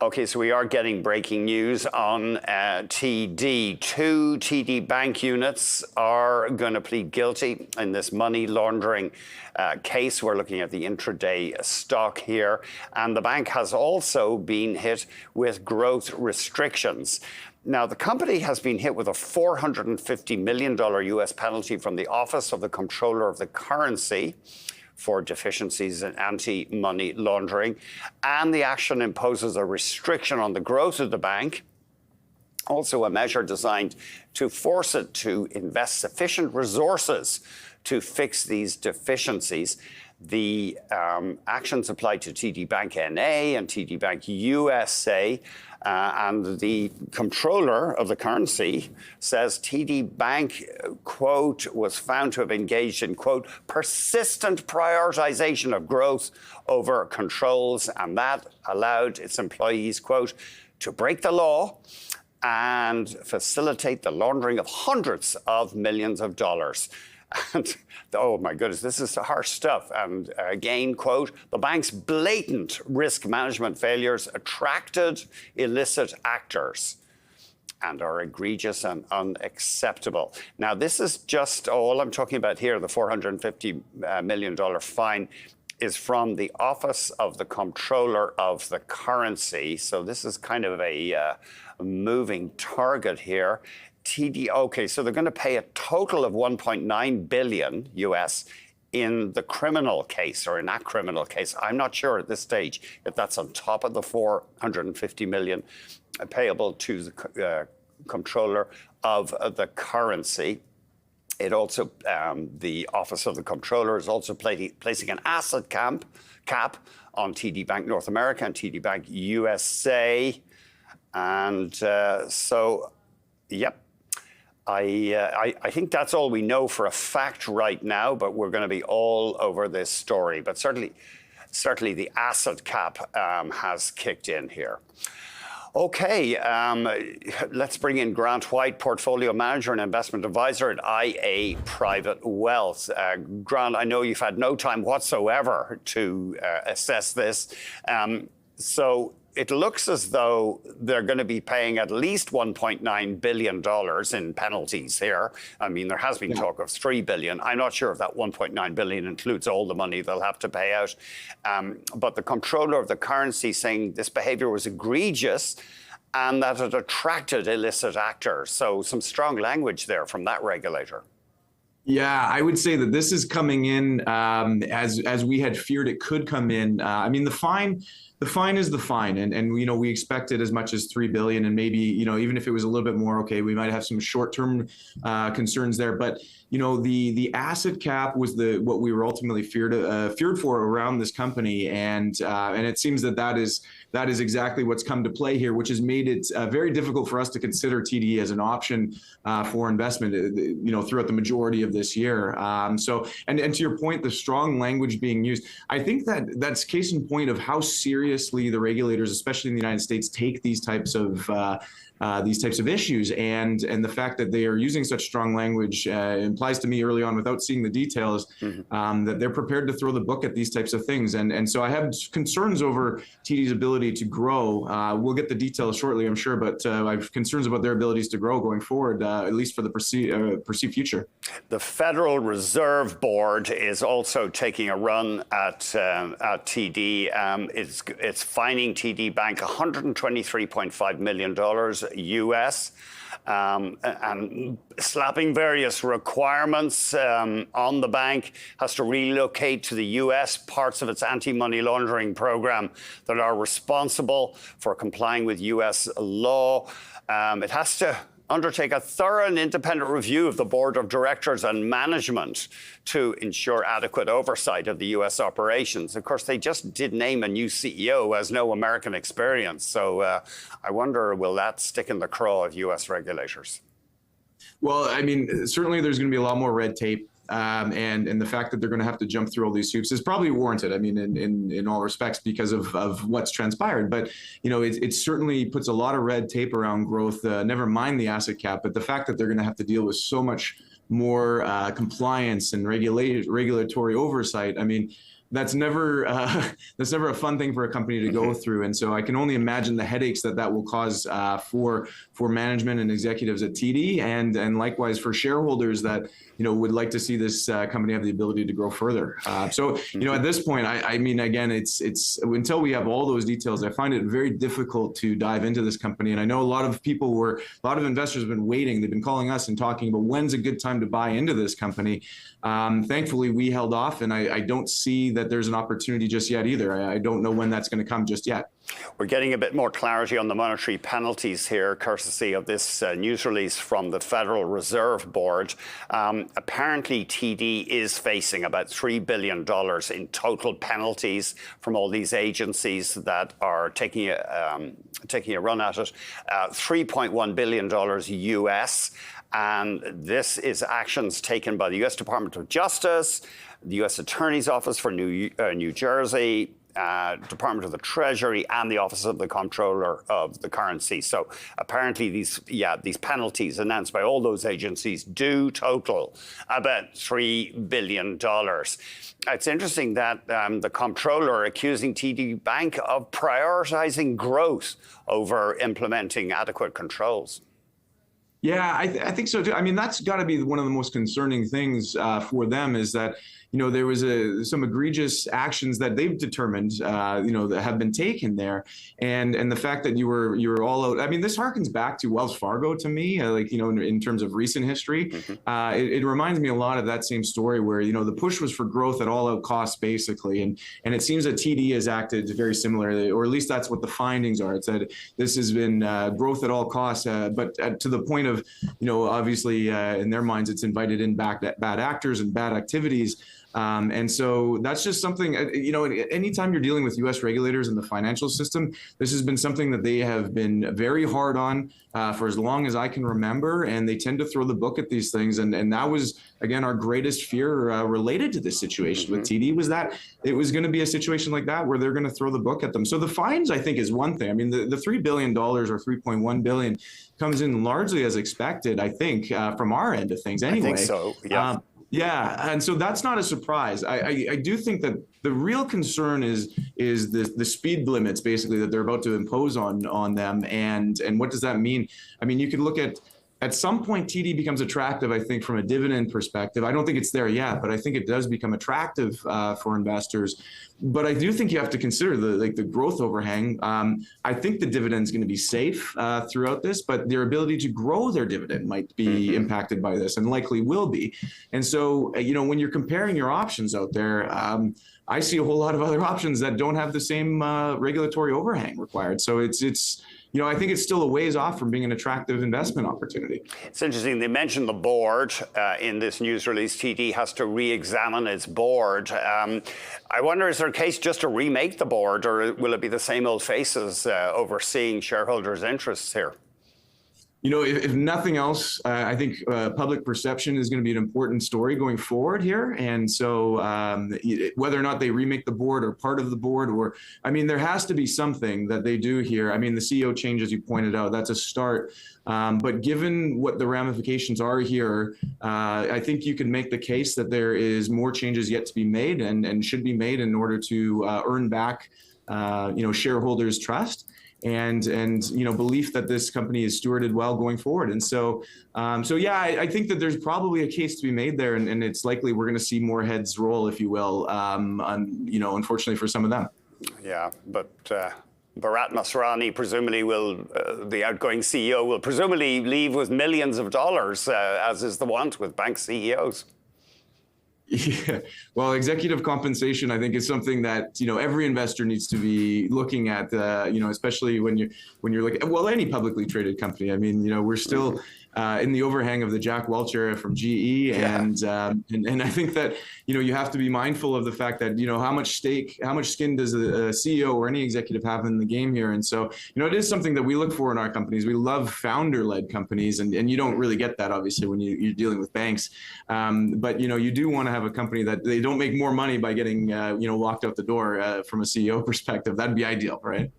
Okay, so we are getting breaking news on TD. Two TD Bank units are going to plead guilty in this money laundering case. We're looking at the intraday stock here. And the bank has also been hit with growth restrictions. Now, the company has been hit with a $450 million US penalty from the Office of the Comptroller of the Currency for deficiencies in anti-money laundering. And the action imposes a restriction on the growth of the bank, also a measure designed to force it to invest sufficient resources to fix these deficiencies. The actions apply to TD Bank NA and TD Bank USA. And the comptroller of the currency says TD Bank, quote, was found to have engaged in, quote, persistent prioritization of growth over controls, and that allowed its employees, quote, to break the law and facilitate the laundering of hundreds of millions of dollars. And, oh my goodness, this is harsh stuff. And again, quote, the bank's blatant risk management failures attracted illicit actors and are egregious and unacceptable. Now, this is just all I'm talking about here. The $450 million fine is from the Office of the Comptroller of the Currency. So this is kind of a moving target here. TD, okay, so they're going to pay a total of $1.9 billion US in the criminal case, or in that criminal case. I'm not sure at this stage if that's on top of the $450 million payable to the comptroller of the currency. It also, the Office of the Comptroller is also placing an asset cap on TD Bank North America and TD Bank USA. And so, yep. I think that's all we know for a fact right now, but we're going to be all over this story. But certainly the asset cap has kicked in here. Okay, let's bring in Grant White, Portfolio Manager and Investment Advisor at IA Private Wealth. Grant, I know you've had no time whatsoever to assess this. So it looks as though they're going to be paying at least $1.9 billion in penalties here. I mean, there has been talk of $3 billion. I'm not sure if that $1.9 billion includes all the money they'll have to pay out. But the comptroller of the currency saying this behavior was egregious and that it attracted illicit actors. So some strong language there from that regulator. Yeah, I would say that this is coming in as we had feared it could come in. I mean, the fine is the fine, and we expected as much as $3 billion, and maybe even if it was a little bit more, okay, we might have some short-term concerns there. But the asset cap was what we were ultimately feared for around this company, and it seems that is exactly what's come to play here, which has made it very difficult for us to consider TD as an option for investment, throughout the majority of this year. And to your point, the strong language being used, I think that's case in point of how seriously the regulators, especially in the United States, take these types of issues, and the fact that they are using such strong language implies to me early on, without seeing the details, that they're prepared to throw the book at these types of things. And so I have concerns over TD's ability to grow. We'll get the details shortly, I'm sure, but I have concerns about their abilities to grow going forward, at least for the perceived future. The Federal Reserve Board is also taking a run at TD. It's fining TD Bank $123.5 million US, and slapping various requirements on the bank. Has to relocate to the US parts of its anti-money laundering program that are responsible for complying with US law. It has to undertake a thorough and independent review of the board of directors and management to ensure adequate oversight of the U.S. operations. Of course, they just did name a new CEO who has no American experience. So I wonder, will that stick in the craw of U.S. regulators? Well, I mean, certainly there's going to be a lot more red tape. And the fact that they're going to have to jump through all these hoops is probably warranted. I mean, in all respects, because of what's transpired. But it certainly puts a lot of red tape around growth. Never mind the asset cap, but the fact that they're going to have to deal with so much more compliance and regulatory oversight. I mean, that's never a fun thing for a company to go through. And so I can only imagine the headaches that will cause for management and executives at TD, and likewise for shareholders that would like to see this company have the ability to grow further. So at this point, I mean, again, it's until we have all those details, I find it very difficult to dive into this company. And I know a lot of investors have been waiting. They've been calling us and talking about when's a good time to buy into this company. Thankfully, we held off, and I don't see that there's an opportunity just yet either. I don't know when that's going to come just yet. We're getting a bit more clarity on the monetary penalties here, courtesy of this news release from the Federal Reserve Board. Apparently, TD is facing about $3 billion in total penalties from all these agencies that are taking a run at it. $3.1 billion US. And this is actions taken by the U.S. Department of Justice, the U.S. Attorney's Office for New Jersey, Department of the Treasury, and the Office of the Comptroller of the Currency. So apparently these penalties announced by all those agencies do total about $3 billion. It's interesting that the Comptroller accusing TD Bank of prioritizing growth over implementing adequate controls. Yeah, I think so too. I mean, that's got to be one of the most concerning things for them, is that there was some egregious actions that they've determined, that have been taken there, and the fact that you were all out. I mean, this harkens back to Wells Fargo to me, in terms of recent history. It reminds me a lot of that same story where the push was for growth at all out costs, basically, and it seems that TD has acted very similarly, or at least that's what the findings are. It said this has been growth at all costs, but to the point of obviously in their minds it's invited in bad actors and bad activities. And so that's just something, anytime you're dealing with U.S. regulators in the financial system, this has been something that they have been very hard on for as long as I can remember. And they tend to throw the book at these things. And that was, again, our greatest fear related to this situation with TD, was that it was going to be a situation like that where they're going to throw the book at them. So the fines, I think, is one thing. I mean, the $3 billion or $3.1 billion comes in largely as expected, I think, from our end of things anyway. I think so, yeah. Yeah, and so that's not a surprise. I do think that the real concern is the speed limits, basically, that they're about to impose on them, and what does that mean? I mean, you could look at some point TD becomes attractive, I think, from a dividend perspective. I don't think it's there yet, but I think it does become attractive for investors. But I do think you have to consider the growth overhang. I think the dividend is going to be safe throughout this, but their ability to grow their dividend might be impacted by this, and likely will be. And so, when you're comparing your options out there, I see a whole lot of other options that don't have the same regulatory overhang required. So it's I think it's still a ways off from being an attractive investment opportunity. It's interesting. They mentioned the board in this news release. TD has to re-examine its board. I wonder, is there a case just to remake the board, or will it be the same old faces overseeing shareholders' interests here? If nothing else, I think public perception is going to be an important story going forward here. And so whether or not they remake the board or part of the board, there has to be something that they do here. I mean, the CEO change, as you pointed out, that's a start. But given what the ramifications are here, I think you can make the case that there is more changes yet to be made and should be made in order to earn back, shareholders' trust. And belief that this company is stewarded well going forward. And so I think that there's probably a case to be made there, and it's likely we're going to see more heads roll, if you will, unfortunately for some of them. Yeah, but Bharat Masrani presumably the outgoing CEO will presumably leave with millions of dollars, as is the want with bank CEOs. Yeah, well, executive compensation, I think, is something that every investor needs to be looking at. Especially when you're looking, well, any publicly traded company. I mean, we're still in the overhang of the Jack Welch era from GE, and I think that you have to be mindful of the fact that how much skin does a CEO or any executive have in the game here. And so it is something that we look for in our companies. We love founder-led companies, and you don't really get that obviously when you're dealing with banks. But you do want to have a company that they don't make more money by getting walked out the door from a CEO perspective. That'd be ideal, right?